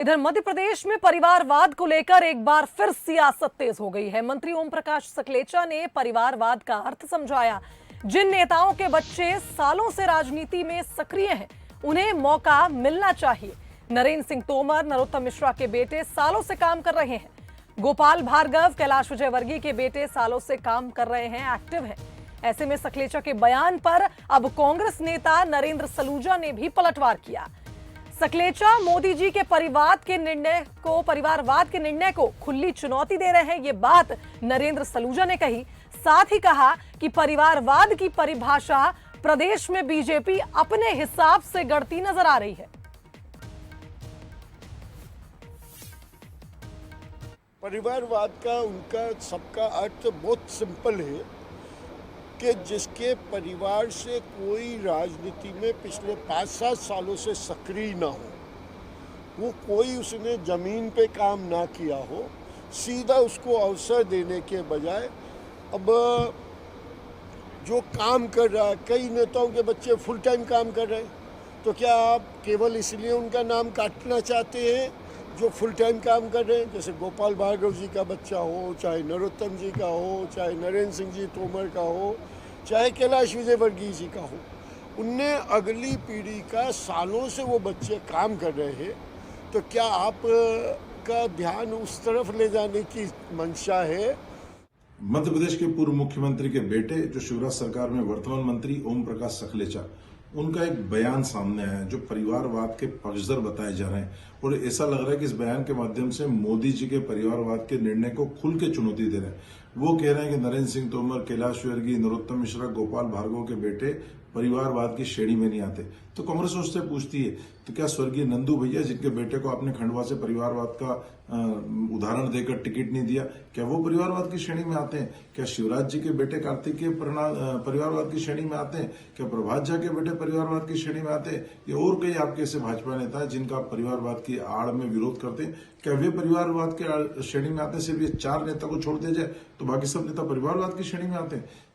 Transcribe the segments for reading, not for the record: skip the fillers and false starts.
इधर मध्य प्रदेश में परिवारवाद को लेकर एक बार फिर सियासत तेज हो गई है। मंत्री ओम प्रकाश सकलेचा ने परिवारवाद का अर्थ समझाया। जिन नेताओं के बच्चे सालों से राजनीति में सक्रिय हैं, उन्हें मौका मिलना चाहिए। नरेंद्र सिंह तोमर, नरोत्तम मिश्रा के बेटे सालों से काम कर रहे हैं। गोपाल भार्गव, कैलाश विजयवर्गीय के बेटे सालों से काम कर रहे हैं, एक्टिव हैं। ऐसे में सकलेचा के बयान पर अब कांग्रेस नेता नरेंद्र सलूजा ने भी पलटवार किया। सकलेचा मोदी जी के परिवारवाद के निर्णय को खुली चुनौती दे रहे हैं, ये बात नरेंद्र सलूजा ने कही। साथ ही कहा कि परिवारवाद की परिभाषा प्रदेश में बीजेपी अपने हिसाब से गढ़ती नजर आ रही है। परिवारवाद का उनका सबका अर्थ बहुत सिंपल है कि जिसके परिवार से कोई राजनीति में पिछले 5-7 सालों से सक्रिय ना हो, वो कोई उसने ज़मीन पे काम ना किया हो, सीधा उसको अवसर देने के बजाय अब जो काम कर रहा है, कई नेताओं के बच्चे फुल टाइम काम कर रहे हैं, तो क्या आप केवल इसलिए उनका नाम काटना चाहते हैं जो फुल टाइम काम कर रहे हैं? जैसे गोपाल भार्गव जी का बच्चा हो, चाहे नरोत्तम जी का हो, चाहे नरेंद्र सिंह जी तोमर का हो, चाहे कैलाश विजयवर्गीय जी का हो, उनने अगली पीढ़ी का सालों से वो बच्चे काम कर रहे हैं। तो क्या आप का ध्यान उस तरफ ले जाने की मंशा है? मध्य प्रदेश के पूर्व मुख्यमंत्री के बेटे जो शिवराज सरकार में वर्तमान मंत्री ओम प्रकाश सकलेचा, उनका एक बयान सामने आया है जो परिवारवाद के पक्षधर बताए जा रहे हैं, और ऐसा लग रहा है कि इस बयान के माध्यम से मोदी जी के परिवारवाद के निर्णय को खुल के चुनौती दे रहे हैं। वो कह रहे हैं कि नरेंद्र सिंह तोमर, कैलाश विजयवर्गीय, नरोत्तम मिश्रा, गोपाल भार्गव के बेटे परिवारवाद की श्रेणी में नहीं आते। तो कांग्रेस उससे पूछती है, तो क्या स्वर्गीय नंदू भैया, जिनके बेटे को आपने खंडवा से परिवारवाद का उदाहरण देकर टिकट नहीं दिया, क्या वो परिवारवाद की श्रेणी में आते हैं? क्या शिवराज जी के बेटे कार्तिकेय परिवारवाद की श्रेणी में आते हैं? क्या प्रभात झा के बेटे परिवारवाद की श्रेणी में आते हैं? या और कई आपके ऐसे भाजपा नेता हैं जिनका परिवारवाद की आड़ में विरोध करते हैं, क्या वे परिवारवाद के श्रेणी में आते हैं? सिर्फ ये 4 नेता को छोड़ दिया जाए तो बाकी सब नेता परिवारवाद की श्रेणी में आते हैं।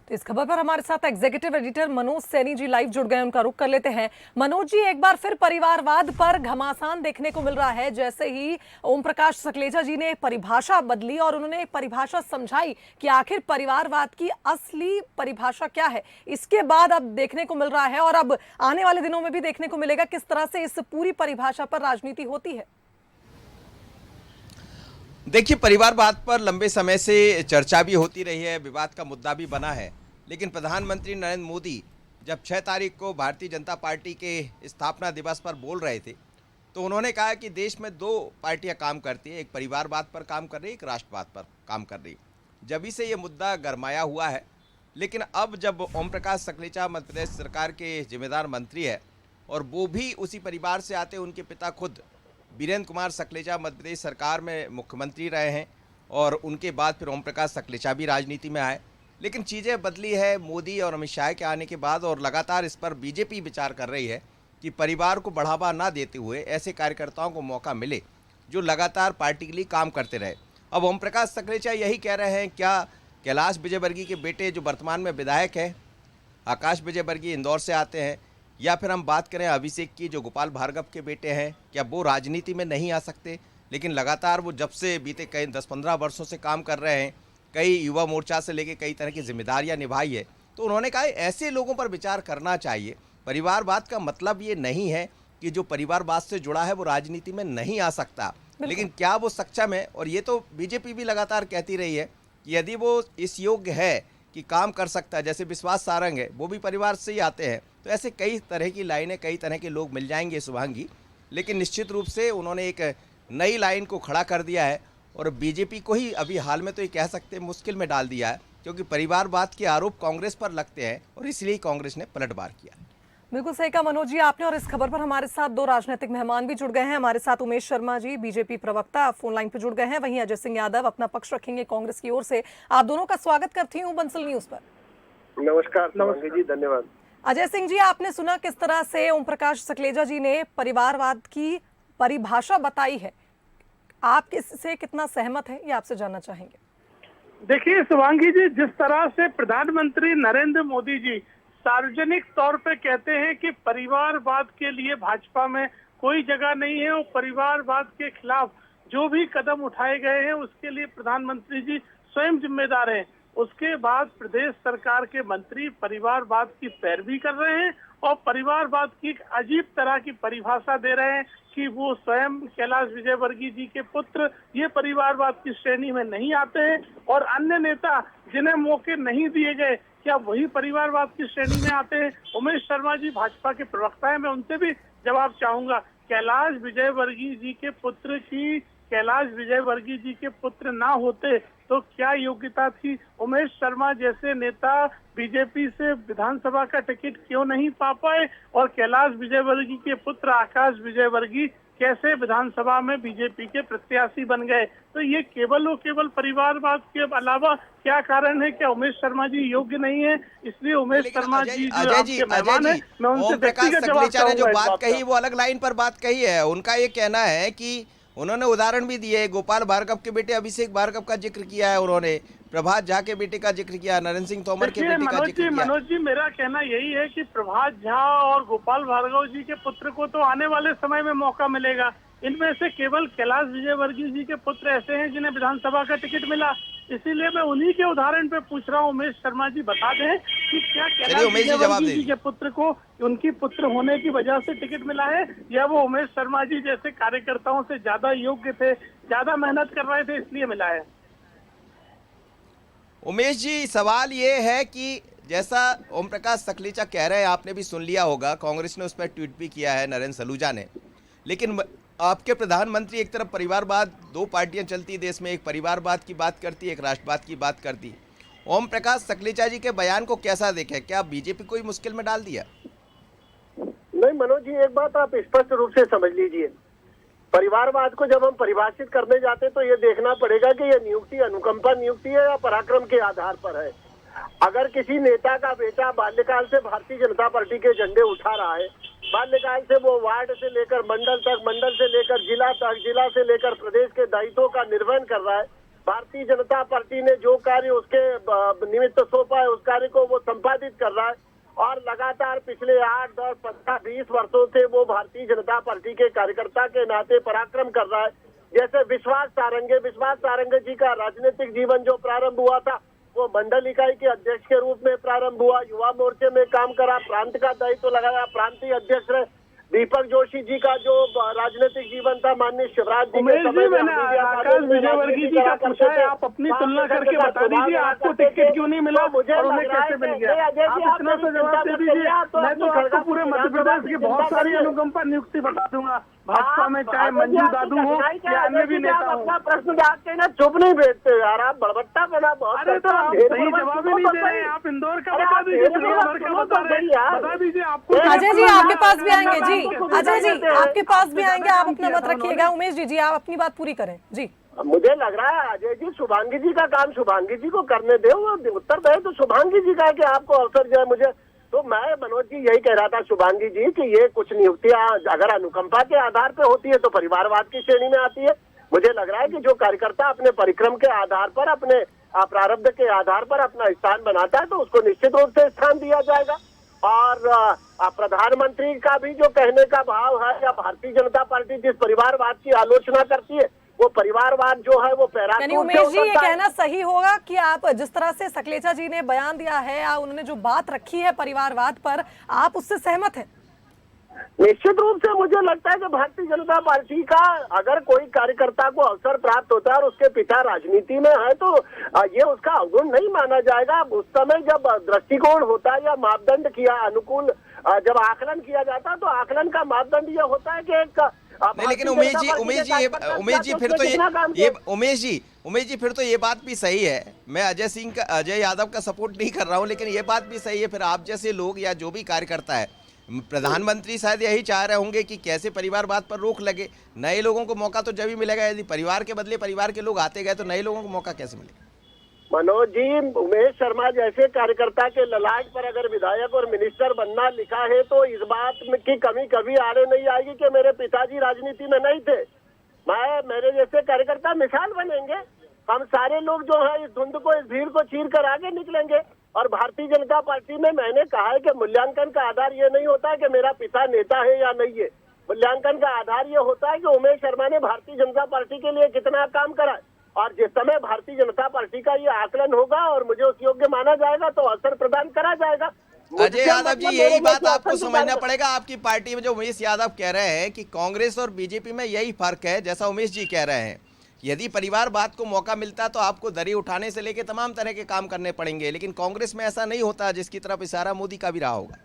तो इस खबर पर हमारे साथ executive editor Manoj Saini ji live जुड़ गए, उनका रुख कर लेते हैं। मनोज जी, एक बार फिर परिवारवाद पर घमासान देखने को मिल रहा है। जैसे ही ओम प्रकाश सकलेचा जी ने परिभाषा बदली और उन्होंने परिभाषा समझाई कि आखिर परिवारवाद की असली परिभाषा क्या है, इसके बाद अब देखने को मिल रहा है, और अब आने वाले दिनों में भी देखने को मिलेगा किस तरह से इस पूरी परिभाषा पर राजनीति होती है। देखिए, परिवारवाद पर लंबे समय से चर्चा भी होती रही है, विवाद का मुद्दा भी बना है। लेकिन प्रधानमंत्री नरेंद्र मोदी जब 6 तारीख को भारतीय जनता पार्टी के स्थापना दिवस पर बोल रहे थे, तो उन्होंने कहा कि देश में 2 पार्टियां काम करती है, एक परिवारवाद पर काम कर रही है, एक राष्ट्रवाद पर काम कर रही है। जब से ये मुद्दा गरमाया हुआ है। लेकिन अब जब ओम प्रकाश सकलेचा मध्य प्रदेश सरकार के जिम्मेदार मंत्री है और वो भी उसी परिवार से आते, उनके पिता खुद वीरेंद्र कुमार सकलेचा मध्य प्रदेश सरकार में मुख्यमंत्री रहे हैं, और उनके बाद फिर ओम प्रकाश सकलेचा भी राजनीति में आए। लेकिन चीज़ें बदली है मोदी और अमित शाह के आने के बाद, और लगातार इस पर बीजेपी विचार कर रही है कि परिवार को बढ़ावा ना देते हुए ऐसे कार्यकर्ताओं को मौका मिले जो लगातार पार्टी के लिए काम करते रहे। अब ओम प्रकाश सकलेचा यही कह रहे हैं, क्या कैलाश विजयवर्गीय के बेटे जो वर्तमान में विधायक हैं, आकाश विजयवर्गीय इंदौर से आते हैं, या फिर हम बात करें अभिषेक की जो गोपाल भार्गव के बेटे हैं, क्या वो राजनीति में नहीं आ सकते? लेकिन लगातार वो जब से बीते कई 10-15 वर्षों से काम कर रहे हैं, कई युवा मोर्चा से लेके कई तरह की जिम्मेदारियां निभाई है, तो उन्होंने कहा ऐसे लोगों पर विचार करना चाहिए। परिवारवाद का मतलब ये नहीं है कि जो परिवारवाद से जुड़ा है वो राजनीति में नहीं आ सकता, लेकिन क्या वो सक्षम है? और ये तो बीजेपी भी लगातार कहती रही है कि यदि वो इस योग्य है कि काम कर सकता है, जैसे विश्वास सारंग है, वो भी परिवार से ही आते हैं, तो ऐसे कई तरह की लाइनें, कई तरह के लोग मिल जाएंगे शुभांगी। लेकिन निश्चित रूप से उन्होंने एक नई लाइन को खड़ा कर दिया है, और बीजेपी को ही अभी हाल में तो ये कह सकते हैं मुश्किल में डाल दिया है, क्योंकि परिवारवाद के आरोप कांग्रेस पर लगते हैं, और इसलिए कांग्रेस ने पलटवार किया। बिल्कुल सही कहा मनोज जी आपने। और इस खबर पर हमारे साथ 2 राजनीतिक मेहमान भी जुड़ गए हैं। हमारे साथ उमेश शर्मा जी, बीजेपी प्रवक्ता, फोन लाइन पर जुड़ गए हैं। वहीं अजय सिंह यादव अपना पक्ष रखेंगे कांग्रेस की ओर से। आप दोनों का स्वागत करती हूँ बंसल न्यूज पर। नमस्कार जी, धन्यवाद। अजय सिंह जी, आपने सुना किस तरह से ओम प्रकाश सकलेचा जी ने परिवारवाद की परिभाषा बताई है, आप इससे कितना सहमत हैं, ये आपसे जानना चाहेंगे। देखिए शिवांगी जी, जिस तरह से प्रधानमंत्री नरेंद्र मोदी जी सार्वजनिक तौर पे कहते हैं कि परिवारवाद के लिए भाजपा में कोई जगह नहीं है। और परिवारवाद के खिलाफ जो भी कदम उठाए गए हैं उसके लिए प्रधानमंत्री जी स्वयं जिम्मेदार हैं। उसके बाद प्रदेश सरकार के मंत्री परिवारवाद की पैरवी कर रहे हैं और परिवारवाद की एक अजीब तरह की परिभाषा दे रहे हैं कि वो स्वयं कैलाश विजयवर्गीय जी के पुत्र ये परिवारवाद की श्रेणी में नहीं आते हैं और अन्य नेता जिन्हें मौके नहीं दिए गए क्या वही परिवारवाद की श्रेणी में आते हैं। उमेश शर्मा जी भाजपा के प्रवक्ता है, मैं उनसे भी जवाब चाहूंगा। कैलाश विजयवर्गीय जी के पुत्र की कैलाश विजयवर्गीय जी के पुत्र ना होते तो क्या योग्यता थी? उमेश शर्मा जैसे नेता बीजेपी से विधानसभा का टिकट क्यों नहीं पा पाए और कैलाश विजयवर्गीय के पुत्र आकाश विजयवर्गीय कैसे विधानसभा में बीजेपी के प्रत्याशी बन गए? तो ये केवल और केवल परिवारवाद के अलावा क्या कारण है? क्या उमेश शर्मा जी योग्य नहीं है? इसलिए उमेश शर्मा जी जो आपके मेहमान है, मैं उनसे व्यक्तिगत जवाब सखलेचा ने जो चाहूंगा इस बात बात कही वो अलग लाइन पर बात कही है। उनका ये कहना है कि उन्होंने उदाहरण भी दिए, गोपाल भार्गव के बेटे अभिषेक भार्गव का जिक्र किया है, उन्होंने प्रभात झा के बेटे का जिक्र किया, नरेंद्र सिंह तोमर के बेटे का जिक्र किया। मनोज जी मेरा कहना यही है कि प्रभात झा और गोपाल भार्गव जी के पुत्र को तो आने वाले समय में मौका मिलेगा। इनमें से केवल कैलाश विजयवर्गीय जी के पुत्र ऐसे हैं जिन्हें विधानसभा का टिकट मिला, इसीलिए मैं उन्हीं के उदाहरण पे पूछ रहा हूँ। उमेश शर्मा जी बता दें कि क्या कैलाश विजयवर्गीय जी के पुत्र को उनकी पुत्र होने की वजह से टिकट मिला है या वो उमेश शर्मा जी जैसे कार्यकर्ताओं से ज्यादा योग्य थे, ज्यादा मेहनत कर रहे थे इसलिए मिला है? उमेश जी सवाल ये है कि जैसा ओम प्रकाश सखलेचा कह रहे हैं, आपने भी सुन लिया होगा, कांग्रेस ने उस पर ट्वीट भी किया है, नरेंद्र सलूजा ने। लेकिन आपके प्रधानमंत्री एक तरफ परिवारवाद, दो पार्टियां चलती देश में, एक परिवारवाद की बात करती, एक राष्ट्रवाद की बात करती। ओम प्रकाश सखलेचा जी के बयान को कैसा देखें? क्या बीजेपी कोई मुश्किल में डाल दिया? नहीं मनोज जी, एक बात आप स्पष्ट रूप से समझ लीजिए, परिवारवाद को जब हम परिभाषित करने जाते तो ये देखना पड़ेगा कि ये नियुक्ति अनुकंपा नियुक्ति है या पराक्रम के आधार पर है। अगर किसी नेता का बेटा बाल्यकाल से भारतीय जनता पार्टी के झंडे उठा रहा है, बाल्यकाल से वो वार्ड से लेकर मंडल तक, मंडल से लेकर जिला तक, जिला से लेकर प्रदेश के दायित्वों का निर्वहन कर रहा है, भारतीय जनता पार्टी ने जो कार्य उसके निमित्त सौंपा है उस कार्य को वो संपादित कर रहा है और लगातार पिछले 8, 10, 15, 20 वर्षों से वो भारतीय जनता पार्टी के कार्यकर्ता के नाते पराक्रम कर रहा है। जैसे विश्वास सारंगे जी का राजनीतिक जीवन जो प्रारंभ हुआ था वो मंडल इकाई के अध्यक्ष के रूप में प्रारंभ हुआ, युवा मोर्चे में काम करा, प्रांत का दायित्व लगाया, प्रांतीय अध्यक्ष रहे। दीपक जोशी जी का जो राजनीतिक जीवन था माननीय शिवराज जी के समय में, आकाश विजयवर्गीय जी का पूछा है, आप अपनी तुलना करके बता दीजिए आपको टिकट क्यों नहीं मिला और उन्हें कैसे मिल गया? आप इतना सा जवाब दे दीजिए, मैं तो आपको पूरे मध्य प्रदेश की बहुत सारी अनुकंपा नियुक्ति बता दूंगा, भाजपा में चाहे मंजू दादू हो या अन्य भी नेता हो। अपना प्रश्न डालते ना चुप नहीं बैठते यार, आप बड़बट्टा बना बहुत। अरे तो आप सही जवाब ही नहीं दे रहे हैं। आप इंदौर का बता दीजिए, इंदौर का बता दीजिए। आपको अजय जी आपके पास भी आएंगे जी, अजय जी आपके पास भी आएंगे, आप अपना मत रखिएगा। उमेश जी आप अपनी बात पूरी करें जी। मुझे लग रहा है अजय जी शुभांगी जी का काम शुभांगी जी को करने दे, वो उत्तर दे तो शुभांगी जी का है कि आपको अवसर जो है मुझे। तो मैं मनोज जी यही कह रहा था शुभांगी जी कि ये कुछ नियुक्तियां अगर अनुकंपा के आधार पर होती है तो परिवारवाद की श्रेणी में आती है। मुझे लग रहा है कि जो कार्यकर्ता अपने परिक्रम के आधार पर, अपने प्रारब्ध के आधार पर अपना स्थान बनाता है तो उसको निश्चित रूप से स्थान दिया जाएगा। और प्रधानमंत्री का भी जो कहने का भाव है या भारतीय जनता पार्टी जिस परिवारवाद की आलोचना करती है वो परिवारवाद जो है वो यानी उमेश जी ये कहना सही होगा कि आप जिस तरह से सखलेचा जी ने बयान दिया है या उन्होंने जो बात रखी है परिवारवाद पर, आप उससे सहमत हैं? निश्चित रूप से मुझे लगता है कि भारतीय जनता पार्टी का अगर कोई कार्यकर्ता को अवसर प्राप्त होता है और उसके पिता राजनीति में है तो ये उसका अवगुण नहीं माना जाएगा। उस समय जब दृष्टिकोण होता है या मापदंड किया अनुकूल जब आकलन किया जाता है तो आकलन का मापदंड ये होता है कि एक नहीं, लेकिन उमेश जी फिर तो ये बात भी सही है। मैं अजय यादव का सपोर्ट नहीं कर रहा हूँ, लेकिन ये बात भी सही है फिर आप जैसे लोग या जो भी कार्यकर्ता है, प्रधानमंत्री शायद यही चाह रहे होंगे कि कैसे परिवारवाद पर रोक लगे, नए लोगों को मौका तो जब ही मिलेगा। यदि परिवार के बदले परिवार के लोग आते गए तो नए लोगों को मौका कैसे मिलेगा? मनोज जी, उमेश शर्मा जैसे कार्यकर्ता के ललाट पर अगर विधायक और मिनिस्टर बनना लिखा है तो इस बात की कमी कभी आड़े नहीं आएगी कि मेरे पिताजी राजनीति में नहीं थे। मेरे जैसे कार्यकर्ता मिसाल बनेंगे। हम सारे लोग जो है इस धुंध को, इस भीड़ को चीर कर आगे निकलेंगे। और भारतीय जनता पार्टी में मैंने कहा है कि मूल्यांकन का आधार ये नहीं होता है कि मेरा पिता नेता है या नहीं है। मूल्यांकन का आधार ये होता है कि उमेश शर्मा ने भारतीय जनता पार्टी के लिए कितना काम करा है। और जिस समय भारतीय जनता पार्टी का ये आकलन होगा और मुझे उस योग्य माना जाएगा तो अवसर प्रदान करा जाएगा। अजय यादव जी, यही बात आपको मुझसे समझना पड़ेगा। आपकी पार्टी में जो उमेश यादव कह रहे हैं कि कांग्रेस और बीजेपी में यही फर्क है, जैसा उमेश जी कह रहे हैं, यदि परिवारवाद को मौका मिलता तो आपको दरी उठाने से लेकर तमाम तरह के काम करने पड़ेंगे, लेकिन कांग्रेस में ऐसा नहीं होता, जिसकी तरफ इशारा मोदी का भी रहा होगा।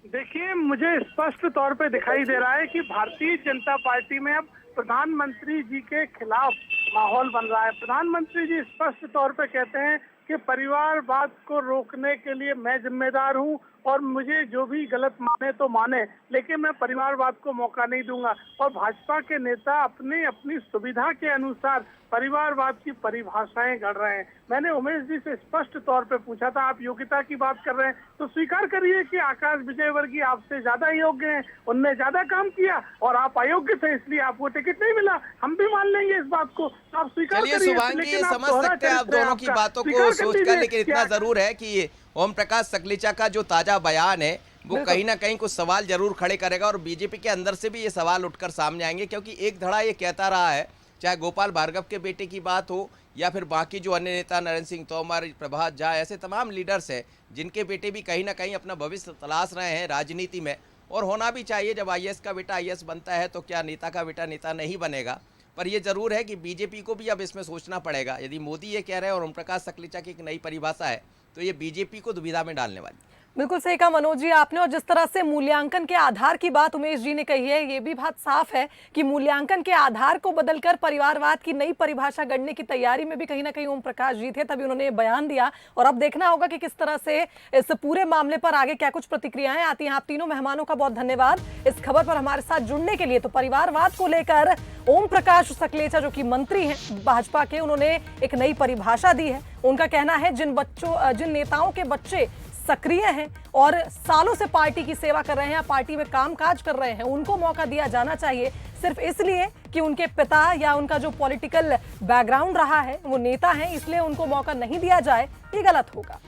देखिए, मुझे स्पष्ट तौर पे दिखाई दे रहा है कि भारतीय जनता पार्टी में अब प्रधानमंत्री जी के खिलाफ माहौल बन रहा है। प्रधानमंत्री जी स्पष्ट तौर पे कहते हैं कि परिवारवाद को रोकने के लिए मैं जिम्मेदार हूं और मुझे जो भी गलत माने तो माने, लेकिन मैं परिवारवाद को मौका नहीं दूंगा। और भाजपा के नेता अपनी अपनी सुविधा के अनुसार परिवारवाद की परिभाषाएं गढ़ रहे हैं। मैंने उमेश जी से स्पष्ट तौर पे पूछा था, आप योग्यता की बात कर रहे हैं तो स्वीकार करिए कि आकाश विजयवर्गीय आपसे ज्यादा योग्य हैं, उनने ज्यादा काम किया और आप अयोग्य थे, इसलिए आपको टिकट नहीं मिला। हम भी मान लेंगे इस बात को, तो आप स्वीकार चलिए करिए। शुभांगी, ये समझ सकते हैं आप दोनों की बातों को सोचकर, लेकिन इतना जरूर है कि ओम प्रकाश सकलेचा का जो ताजा बयान है वो कहीं ना कहीं कुछ सवाल जरूर खड़े करेगा और बीजेपी के अंदर से भी ये सवाल उठकर सामने आएंगे, क्योंकि एक धड़ा ये कहता रहा है, चाहे गोपाल भार्गव के बेटे की बात हो या फिर बाकी जो अन्य नेता नरेंद्र सिंह तोमर, प्रभात झा, ऐसे तमाम लीडर्स हैं जिनके बेटे भी कहीं ना कहीं अपना भविष्य तलाश रहे हैं राजनीति में, और होना भी चाहिए। जब आईएएस का बेटा आईएएस बनता है तो क्या नेता का बेटा नेता नहीं बनेगा। पर यह जरूर है कि बीजेपी को भी अब इसमें सोचना पड़ेगा। यदि मोदी ये कह रहे हैं और ओम प्रकाश सकलेचा की एक नई परिभाषा है तो ये बीजेपी को दुविधा में डालने वाली। बिल्कुल सही कहा मनोज जी आपने। और जिस तरह से मूल्यांकन के आधार की बात उमेश जी ने कही है, ये भी बात साफ है कि मूल्यांकन के आधार को बदलकर परिवारवाद की नई परिभाषा गढ़ने की तैयारी में भी कहीं ना कहीं ओम प्रकाश जी थे, तभी उन्होंने बयान दिया। और अब देखना होगा कि किस तरह से इस पूरे मामले पर आगे क्या कुछ प्रतिक्रियाएं आती हैं। आप तीनों मेहमानों का बहुत धन्यवाद इस खबर पर हमारे साथ जुड़ने के लिए। तो परिवारवाद को लेकर ओम प्रकाश सकलेचा जो कि मंत्री हैं भाजपा के, उन्होंने एक नई परिभाषा दी है। उनका कहना है जिन नेताओं के बच्चे सक्रिय हैं और सालों से पार्टी की सेवा कर रहे हैं, पार्टी में कामकाज कर रहे हैं, उनको मौका दिया जाना चाहिए। सिर्फ इसलिए कि उनके पिता या उनका जो पॉलिटिकल बैकग्राउंड रहा है वो नेता हैं, इसलिए उनको मौका नहीं दिया जाए, ये गलत होगा।